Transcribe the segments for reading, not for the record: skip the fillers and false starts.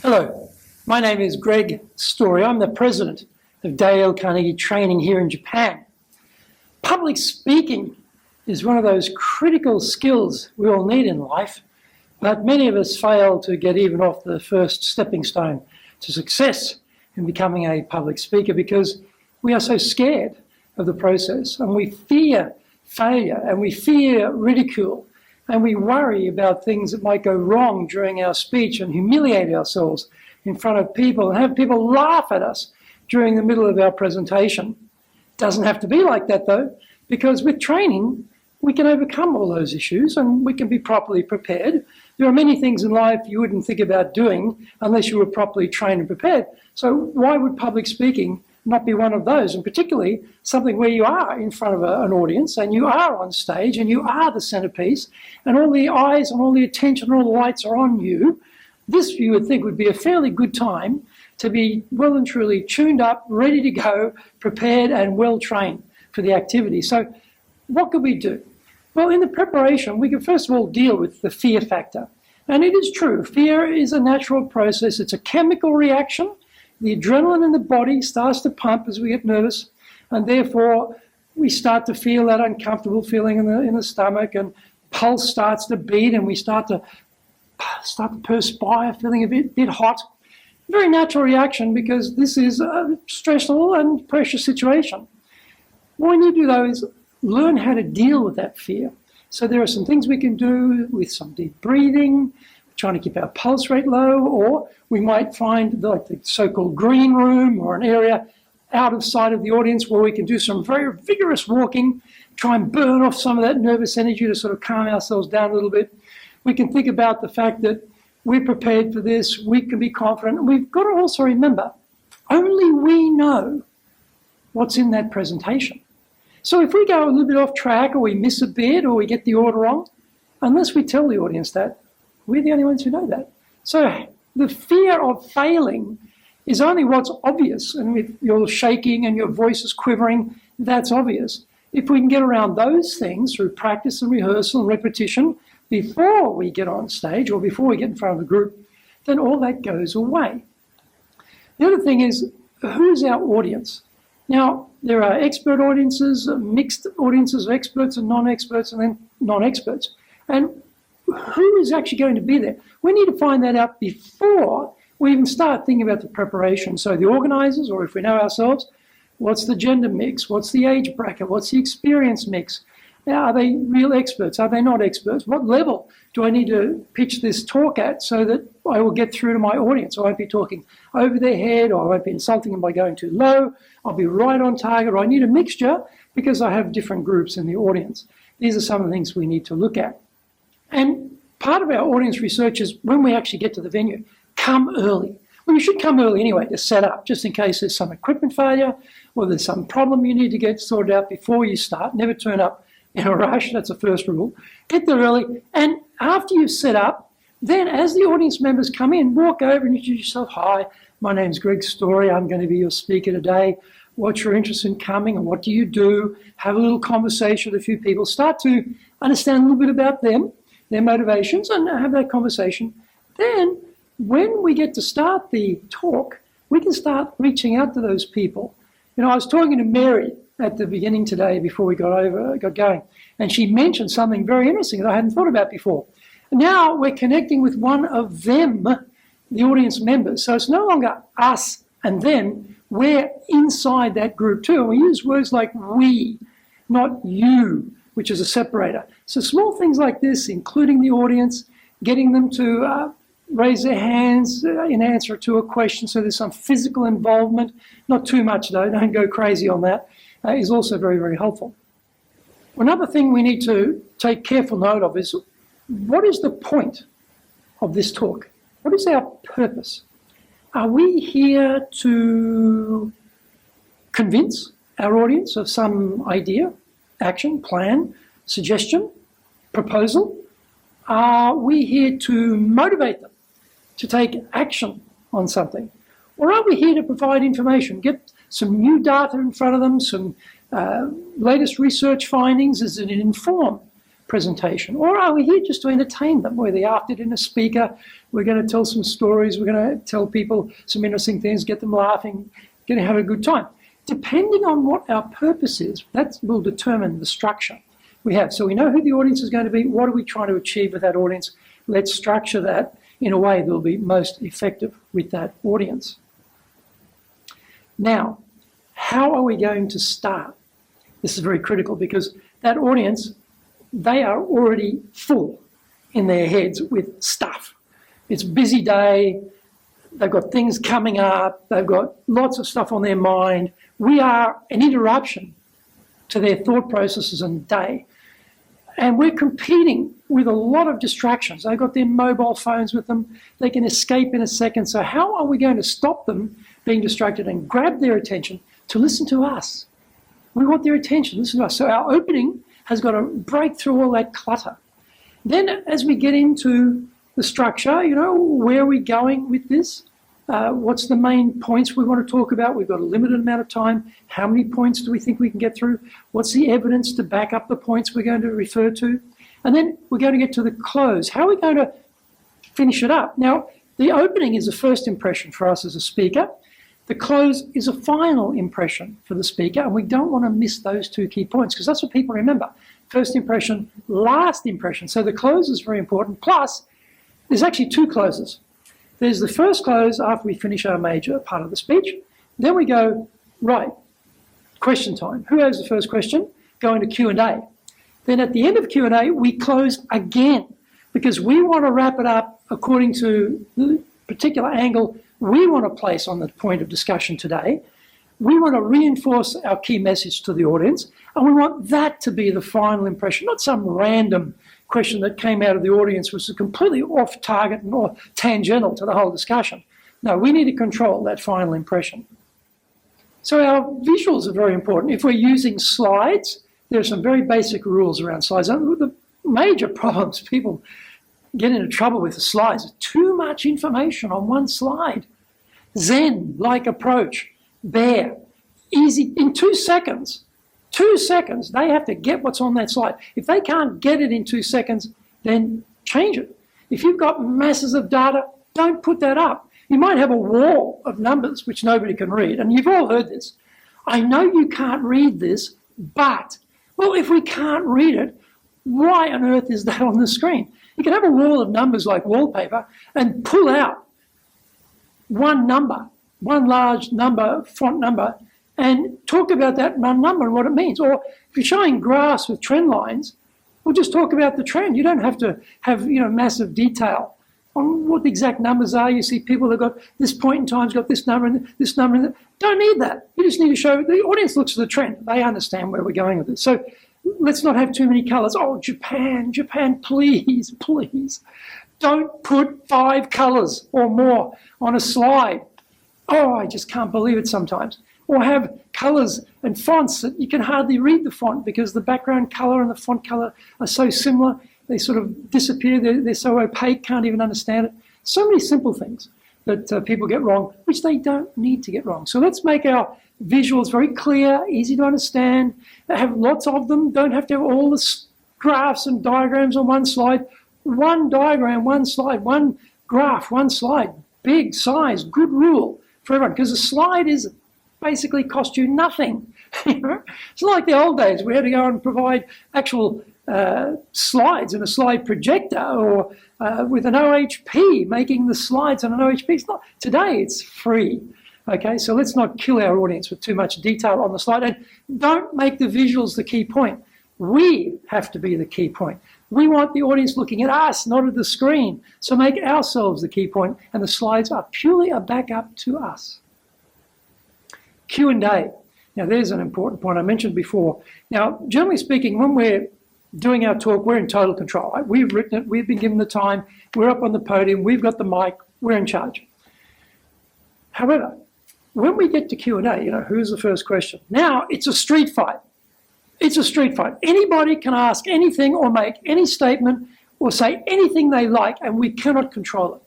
Hello, my name is Greg Story. I'm the president of Dale Carnegie Training here in Japan. Public speaking is one of those critical skills we all need in life, but many of us fail to get even off the first stepping stone to success in becoming a public speaker because we are so scared of the process and we fear failure and we fear ridicule. And we worry about things that might go wrong during our speech and humiliate ourselves in front of people and have people laugh at us during the middle of our presentation. Doesn't have to be like that though, because with training, we can overcome all those issues and we can be properly prepared. There are many things in life you wouldn't think about doing unless you were properly trained and prepared. So why would public speaking not be one of those, and particularly something where you are in front of an audience and you are on stage and you are the centerpiece and all the eyes and all the attention and all the lights are on you. This, you would think, would be a fairly good time to be well and truly tuned up, ready to go, prepared and well trained for the activity. So what could we do? Well, in the preparation, we can first of all deal with the fear factor. And it is true, fear is a natural process. It's a chemical reaction. The adrenaline in the body starts to pump as we get nervous, and therefore we start to feel that uncomfortable feeling in the stomach, and pulse starts to beat, and we start to perspire, feeling a bit hot. Very natural reaction because this is a stressful and precious situation. What we need to do though is learn how to deal with that fear. So there are some things we can do with some deep breathing, trying to keep our pulse rate low, or we might find like the so-called green room or an area out of sight of the audience where we can do some very vigorous walking, try and burn off some of that nervous energy to sort of calm ourselves down a little bit. We can think about the fact that we're prepared for this, we can be confident, and we've got to also remember, only we know what's in that presentation. So if we go a little bit off track or we miss a bit or we get the order wrong, unless we tell the audience that, we're the only ones who know that. So the fear of failing is only what's obvious. And if you're shaking and your voice is quivering, that's obvious. If we can get around those things through practice and rehearsal and repetition before we get on stage or before we get in front of a group, then all that goes away. The other thing is, who's our audience? Now, there are expert audiences, mixed audiences of experts and non-experts, and then non-experts. And who is actually going to be there? We need to find that out before we even start thinking about the preparation. So the organisers, or if we know ourselves, what's the gender mix? What's the age bracket? What's the experience mix? Now, are they real experts? Are they not experts? What level do I need to pitch this talk at so that I will get through to my audience? I won't be talking over their head, or I won't be insulting them by going too low. I'll be right on target. Or I need a mixture because I have different groups in the audience. These are some of the things we need to look at. And part of our audience research is when we actually get to the venue, come early. Well, you should come early anyway to set up, just in case there's some equipment failure or there's some problem you need to get sorted out before you start. Never turn up in a rush, that's the first rule. Get there early, and after you've set up, then as the audience members come in, walk over and introduce yourself. Hi, my name's Greg Story, I'm going to be your speaker today. What's your interest in coming and what do you do? Have a little conversation with a few people. Start to understand a little bit about them, their motivations, and have that conversation. Then, when we get to start the talk, we can start reaching out to those people. You know, I was talking to Mary at the beginning today before we got going, and she mentioned something very interesting that I hadn't thought about before. Now we're connecting with one of them, the audience members. So it's no longer us and them. We're inside that group too. And we use words like we, not you, which is a separator. So small things like this, including the audience, getting them to raise their hands in answer to a question, so there's some physical involvement, not too much though, don't go crazy on that, is also very, very helpful. Another thing we need to take careful note of is, what is the point of this talk? What is our purpose? Are we here to convince our audience of some idea, action, plan, suggestion, proposal? Are we here to motivate them to take action on something? Or are we here to provide information, get some new data in front of them, some latest research findings? Is it inform, presentation? Or are we here just to entertain them? We're the after dinner speaker. We're going to tell some stories. We're going to tell people some interesting things, get them laughing, going to have a good time. Depending on what our purpose is, that will determine the structure we have. So we know who the audience is going to be. What are we trying to achieve with that audience? Let's structure that in a way that will be most effective with that audience. Now, how are we going to start? This is very critical because that audience, they are already full in their heads with stuff. It's a busy day. They've got things coming up. They've got lots of stuff on their mind. We are an interruption to their thought processes and day. And we're competing with a lot of distractions. They've got their mobile phones with them. They can escape in a second. So how are we going to stop them being distracted and grab their attention to listen to us? We want their attention, listen to us. So our opening has got to break through all that clutter. Then as we get into the structure, where are we going with this? What's the main points we want to talk about? We've got a limited amount of time. How many points do we think we can get through? What's the evidence to back up the points we're going to refer to? And then we're going to get to the close. How are we going to finish it up? Now, the opening is a first impression for us as a speaker. The close is a final impression for the speaker, and we don't want to miss those two key points because that's what people remember. First impression, last impression. So the close is very important. Plus, there's actually two closes. There's the first close after we finish our major part of the speech. Then we go, right, question time. Who has the first question? Go into Q&A. Then at the end of Q&A, we close again because we want to wrap it up according to the particular angle we want to place on the point of discussion today. We want to reinforce our key message to the audience, and we want that to be the final impression, not some random question that came out of the audience which was completely off target and or tangential to the whole discussion. No, we need to control that final impression. So our visuals are very important. If we're using slides, there are some very basic rules around slides. And the major problems people get into trouble with the slides is too much information on one slide. Zen-like approach, bear, easy, in 2 seconds. 2 seconds, they have to get what's on that slide. If they can't get it in 2 seconds, then change it. If you've got masses of data, don't put that up. You might have a wall of numbers which nobody can read, and you've all heard this. I know you can't read this, but, well, if we can't read it, why on earth is that on the screen? You can have a wall of numbers like wallpaper and pull out one number, one large number, font number, and talk about that one number and what it means. Or if you're showing graphs with trend lines, we'll just talk about the trend. You don't have to have massive detail on what the exact numbers are. You see people that got this point in time's got this number and this number. And don't need that. You just need to show the audience looks at the trend. They understand where we're going with it. So let's not have too many colours. Oh, Japan, please, please. Don't put 5 colours or more on a slide. Oh, I just can't believe it sometimes. Or have colours and fonts that you can hardly read the font because the background colour and the font colour are so similar. They sort of disappear. They're so opaque, can't even understand it. So many simple things that people get wrong, which they don't need to get wrong. So let's make our visuals very clear, easy to understand. Have lots of them. Don't have to have all the graphs and diagrams on one slide. One diagram, one slide, one graph, one slide. Big size, good rule for everyone. Because a slide is basically cost you nothing. It's not like the old days. We had to go and provide actual slides and a slide projector or with an OHP making the slides on an OHP. It's not, today it's free. Okay, so let's not kill our audience with too much detail on the slide, and don't make the visuals the key point. We have to be the key point. We want the audience looking at us, not at the screen. So make ourselves the key point, and the slides are purely a backup to us. Q&A. Now, there's an important point I mentioned before. Now, generally speaking, when we're doing our talk, we're in total control. Right? We've written it, we've been given the time, we're up on the podium, we've got the mic, we're in charge. However, when we get to Q&A, who's the first question? Now, it's a street fight. It's a street fight. Anybody can ask anything or make any statement or say anything they like, and we cannot control it.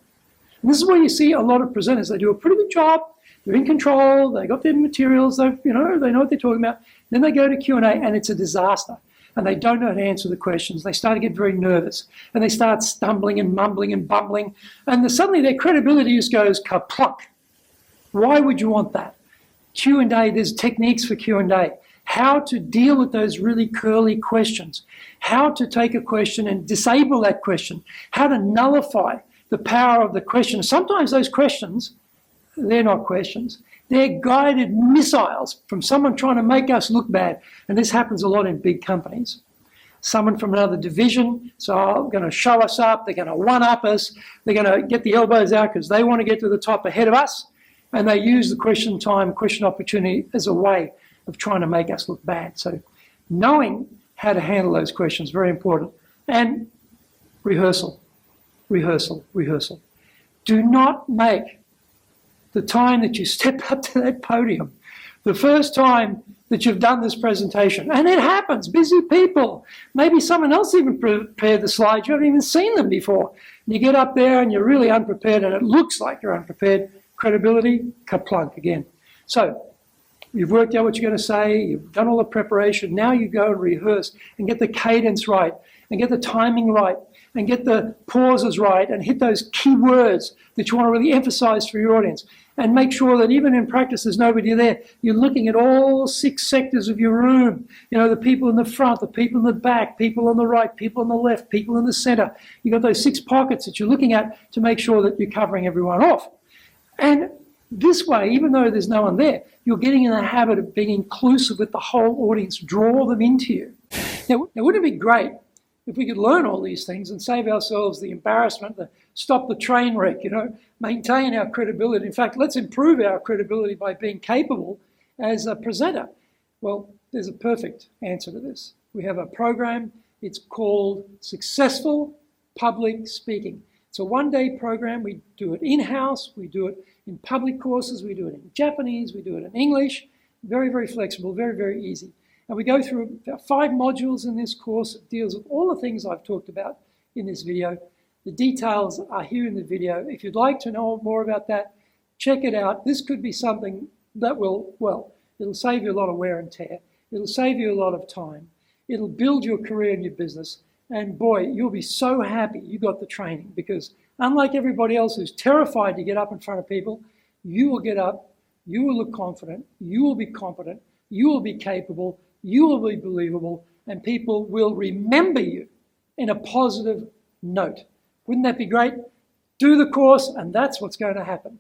And this is where you see a lot of presenters. They do a pretty good job. They're in control. They got their materials. They know what they're talking about. Then they go to Q&A, and it's a disaster. and they don't know how to answer the questions. They start to get very nervous and they start stumbling and mumbling and bumbling, and suddenly their credibility just goes kaplunk. Why would you want that? Q&A, there's techniques for Q&A. How to deal with those really curly questions. How to take a question and disable that question. How to nullify the power of the question. Sometimes those questions, they're not questions. They're guided missiles from someone trying to make us look bad. And this happens a lot in big companies. Someone from another division, so going to show us up, they're going to one-up us, they're going to get the elbows out because they want to get to the top ahead of us. And they use the question time, question opportunity as a way of trying to make us look bad. So knowing how to handle those questions is very important. And rehearsal, rehearsal, rehearsal. Do not make the time that you step up to that podium, the first time that you've done this presentation, and it happens, busy people, maybe someone else even prepared the slides, you haven't even seen them before. You get up there and you're really unprepared and it looks like you're unprepared. Credibility, kaplunk again. So you've worked out what you're going to say, you've done all the preparation, now you go and rehearse and get the cadence right and get the timing right and get the pauses right and hit those key words that you want to really emphasize for your audience. And make sure that even in practice there's nobody there. You're looking at all 6 sectors of your room. You know, the people in the front, the people in the back, people on the right, people on the left, people in the center. You've got those 6 pockets that you're looking at to make sure that you're covering everyone off. And this way, even though there's no one there, you're getting in the habit of being inclusive with the whole audience, draw them into you. Now, wouldn't it be great if we could learn all these things and save ourselves the embarrassment, stop the train wreck, you know, maintain our credibility. In fact, let's improve our credibility by being capable as a presenter. Well, there's a perfect answer to this. We have a program, it's called Successful Public Speaking. It's a one-day program. We do it in-house, we do it in public courses, we do it in Japanese, we do it in English. Very, very flexible, very, very easy. And we go through about 5 modules in this course. It deals with all the things I've talked about in this video. The details are here in the video. If you'd like to know more about that, check it out. This could be something that will, well, it'll save you a lot of wear and tear. It'll save you a lot of time. It'll build your career and your business. And boy, you'll be so happy you got the training, because unlike everybody else who's terrified to get up in front of people, you will get up, you will look confident, you will be competent, you will be capable, you will be believable, and people will remember you in a positive note. Wouldn't that be great? Do the course, and that's what's going to happen.